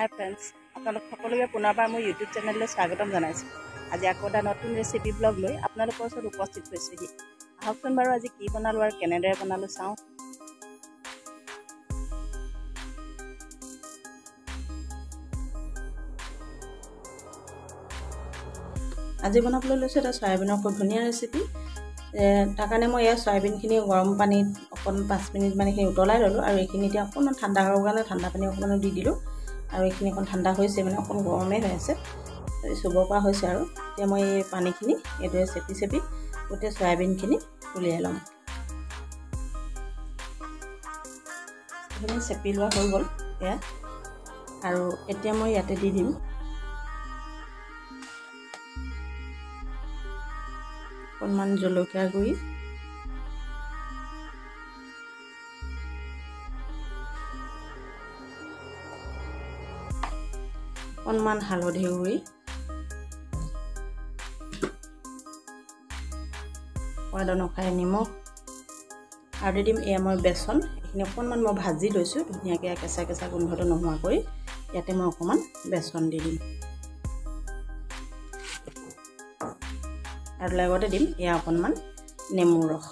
হাই friends, আপোনালোক সকলোকে পুনৰবাৰ মোৰ ইউটিউব চেনেললৈ স্বাগতম জনাইছোঁ। আজি আকৌ এটা নতুন ৰেচিপি ব্লগ লৈ আপোনালোকৰ ওচৰত উপস্থিত হৈছোঁহি। আহকচোন বাৰু আজি কি বনালোঁ আৰু কেনেদৰে বনালোঁ চাওঁ। আজি বনাবলৈ লৈছোঁ এটা চয়াবিনৰ খুব ধুনীয়া ৰেচিপি। তাৰ কাৰণে মই ইয়াৰ চয়াবিনখিনি গৰম পানীত অকণ 5 মিনিট মানে এইখিনি উতলাই ল'লোঁ আৰু এইখিনি এতিয়া অকণমান ঠাণ্ডা হোৱাৰ কাৰণে ঠাণ্ডা পানী অকণমানো দি দিলোঁ। আৰু এইখিনি অকণ ঠাণ্ডা হৈছে, মানে অকণ গৰমেই হৈ আছে, চুব পৰা হৈছে। আৰু এতিয়া মই এই পানীখিনি এইদৰে চেপি চেপি গোটেই চয়াবিনখিনি উলিয়াই ল'ম। এইখিনি চেপি লোৱা হৈ গ'ল এয়া। আৰু এতিয়া মই ইয়াতে দি দিম অকণমান জলকীয়া গুড়ি, অকণমান হালধি গুড়ি, সোৱাদ অনুসাৰে নিমখ, আৰু দি দিম এয়া মই বেচন। এইখিনি অকণমান মই ভাজি লৈছোঁ ধুনীয়াকৈ, কেঁচা কেঁচা গোন্ধটো নোহোৱা কৰি। ইয়াতে মই অকণমান বেচন দি দিম আৰু লগতে দিম এয়া অকণমান নেমুৰ ৰস।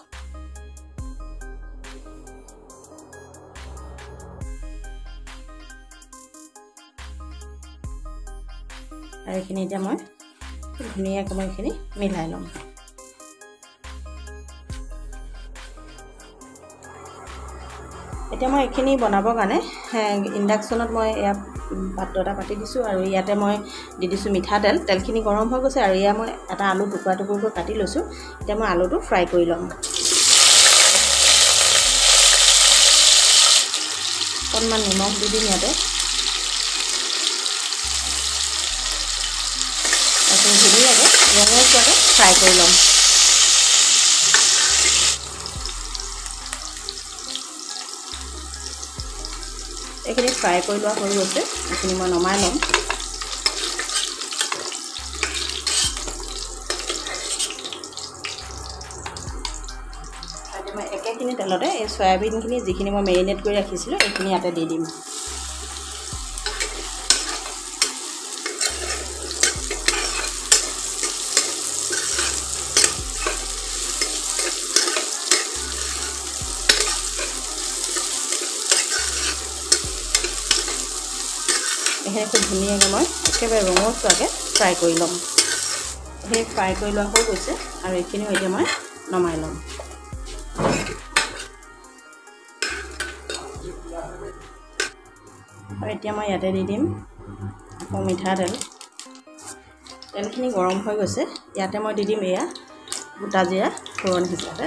আৰু এইখিনি এতিয়া মই ধুনীয়াকৈ মই এইখিনি মিলাই ল'ম। এতিয়া মই এইখিনি বনাবৰ কাৰণে ইণ্ডাকশ্যনত মই এয়া পাত্ৰ এটা পাতি দিছোঁ আৰু ইয়াতে মই দি দিছোঁ মিঠাতেল। তেলখিনি গৰম হৈ গৈছে আৰু এয়া মই এটা আলু টুকুৰা টুকুৰকৈ কাটি লৈছোঁ। এতিয়া মই আলুটো ফ্ৰাই কৰি ল'ম। অকণমান নিমখ দি দিম ইয়াতে। ধুনীয়াকৈ ৰঙচুৱাকৈ ফ্ৰাই কৰি ল'ম। এইখিনি ফ্ৰাই কৰি লোৱা হৈ গৈছে, এইখিনি মই নমাই ল'ম। আৰু মই একেখিনি তেলতে এই চয়াবিনখিনি যিখিনি মই মেৰিনেট কৰি ৰাখিছিলোঁ এইখিনি ইয়াতে দি দিম। এইখিনি খুব ধুনীয়াকৈ মই একেবাৰে ৰঙচুৱাকৈ ফ্ৰাই কৰি ল'ম। সেই ফ্ৰাই কৰি লোৱা হৈ গৈছে আৰু এইখিনিও এতিয়া মই নমাই ল'ম। আৰু এতিয়া মই ইয়াতে দি দিম আকৌ মিঠাতেল। তেলখিনি গৰম হৈ গৈছে, ইয়াতে মই দি দিম এয়া গোটা জিৰা ফোৰণ হিচাপে,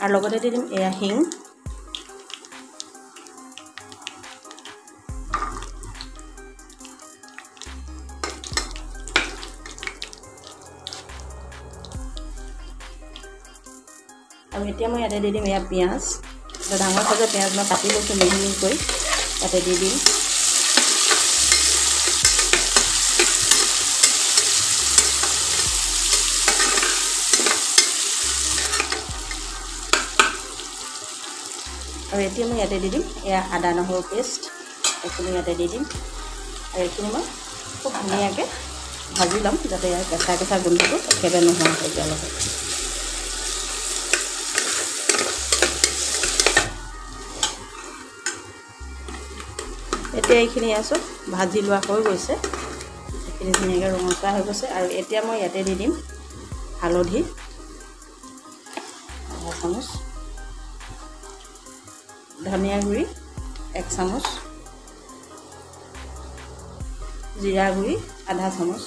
আৰু লগতে দি দিম এয়া হিং। আৰু এতিয়া মই ইয়াতে দি দিম এয়া পিঁয়াজ। এটা ডাঙৰ সাইজৰ পিঁয়াজ মই কাটি লৈছোঁ মিহি মিহিকৈ, ইয়াতে দি দিম। আৰু এতিয়া মই ইয়াতে দি দিম এয়া আদা নহৰু পেষ্ট। এইখিনি ইয়াতে দি দিম আৰু এইখিনি মই খুব ধুনীয়াকৈ ভাজি ল'ম, যাতে ইয়াৰ কেঁচা কেঁচা গোন্ধটো একেবাৰে নোহোৱা হৈ যায় লগত। এতিয়া এইখিনি আছোঁ ভাজি লোৱা হৈ গৈছে, এইখিনি ধুনীয়াকৈ ৰঙচুৱা হৈ গৈছে। আৰু এতিয়া মই ইয়াতে দি দিম হালধি আধা চামুচ, ধনিয়া গুড়ি 1 চামুচ, জিৰা গুড়ি আধা চামুচ,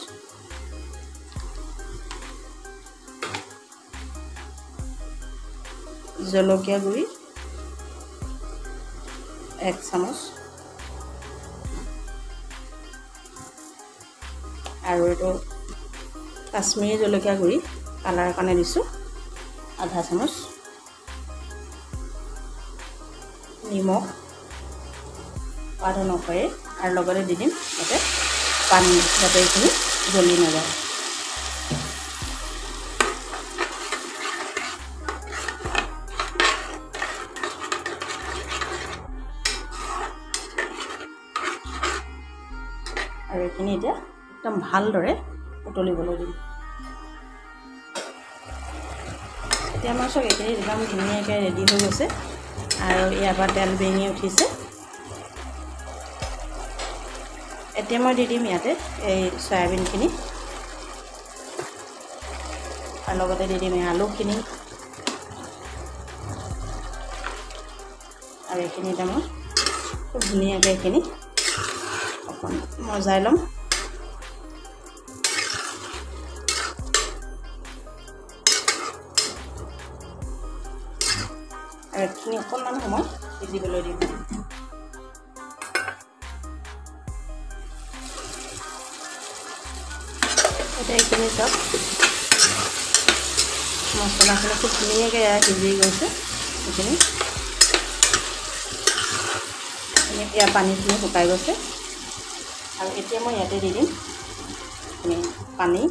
জলকীয়া গুড়ি 1 চামুচ, আৰু এইটো কাশ্মীৰী জলকীয়া গুড়ি কালাৰৰ কাৰণে দিছোঁ আধা চামুচ, নিমখ সোৱাদ অনুসাৰে, আৰু লগতে দি দিম ইয়াতে পানী, যাতে এইখিনি জ্বলি নাযায়। আৰু এইখিনি এতিয়া একদম ভালদৰে উতলিবলৈ দিম এতিয়া আমাৰ চব এইখিনি একদম ধুনীয়াকৈ ৰেডি হৈ গৈছে আৰু ইয়াৰ পৰা তেল বেঙি উঠিছে এতিয়া মই দি দিম ইয়াতে এই সয়াবিনখিনি আৰু লগতে দি দিম আলুখিনি আৰু এইখিনি এতিয়া মই খুব ধুনীয়াকৈ এইখিনি অকণ মজাই ল'ম আৰু এইখিনি অকণমান সময় সিজিবলৈ দিম এতিয়া এইখিনি চব মছলাখিনি খুব ধুনীয়াকৈ সিজি গৈছে এইখিনি ইয়াৰ পানীখিনি শুকাই গৈছে আৰু এতিয়া মই ইয়াতে দি দিম পানী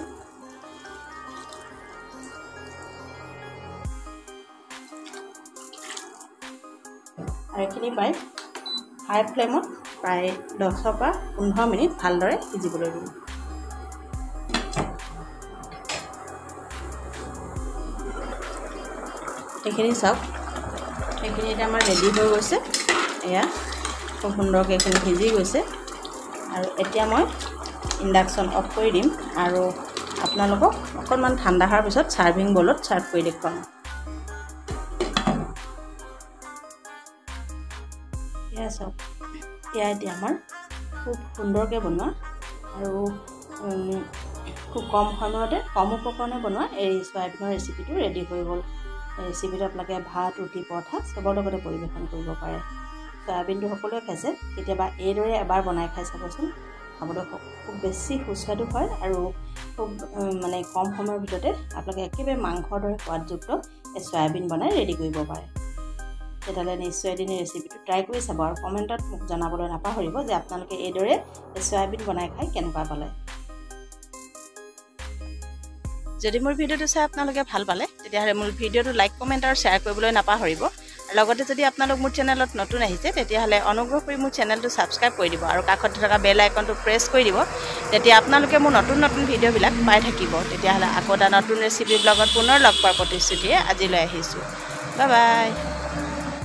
আৰু এইখিনি প্ৰায় হাই ফ্লেমত প্ৰায় 10 পৰা 15 মিনিট ভালদৰে সিজিবলৈ দিম এইখিনি চাওক এইখিনি এতিয়া আমাৰ ৰেডি হৈ গৈছে এয়া খুব সুন্দৰকৈ এইখিনি সিজি গৈছে আৰু এতিয়া মই ইণ্ডাকশ্যন অফ কৰি দিম আৰু আপোনালোকক অকণমান ঠাণ্ডা হোৱাৰ পিছত চাৰ্ভিং বলত চাৰ্ভ কৰি দেখুৱাম এয়া চাওক এয়া এতিয়া আমাৰ খুব সুন্দৰকৈ বনোৱা আৰু খুব কম সময়তে কম উপকৰণে বনোৱা এই সয়াবিনৰ ৰেচিপিটো ৰেডি হৈ গ'ল এই ৰেচিপিটো আপোনালোকে ভাত ৰুটি পৰঠা চবৰ লগতে পৰিৱেশন কৰিব পাৰে সয়াবিনটো সকলোৱে খাইছে কেতিয়াবা এইদৰে এবাৰ বনাই খাই চাবচোন খাবলৈ খুব বেছি সুস্বাদু হয় আৰু খুব মানে কম সময়ৰ ভিতৰতে আপোনালোকে একেবাৰে মাংসৰ দৰে সোৱাদযুক্ত এই সয়াবিন বনাই ৰেডি কৰিব পাৰে তেতিয়াহ'লে নিশ্চয় এদিন এই ৰেচিপিটো ট্ৰাই কৰি চাব আৰু কমেণ্টত মোক জনাবলৈ নাপাহৰিব যে আপোনালোকে এইদৰে এই সয়াবিন বনাই খাই কেনেকুৱা পালে যদি মোৰ ভিডিঅ'টো চাই আপোনালোকে ভাল পালে তেতিয়াহ'লে মোৰ ভিডিঅ'টো লাইক কমেণ্ট আৰু শ্বেয়াৰ কৰিবলৈ নাপাহৰিব লগতে যদি আপোনালোক মোৰ চেনেলত নতুন আহিছে তেতিয়াহ'লে অনুগ্ৰহ কৰি মোৰ চেনেলটো ছাবস্ক্ৰাইব কৰি দিব আৰু কাষত থকা বেল আইকনটো প্ৰেছ কৰি দিব তেতিয়া আপোনালোকে মোৰ নতুন নতুন ভিডিঅ'বিলাক পাই থাকিব তেতিয়াহ'লে আকৌ এটা নতুন ৰেচিপি ব্লগত পুনৰ লগ পোৱাৰ প্ৰতিশ্ৰুতিৰে আজিলৈ আহিছোঁ বাই বাই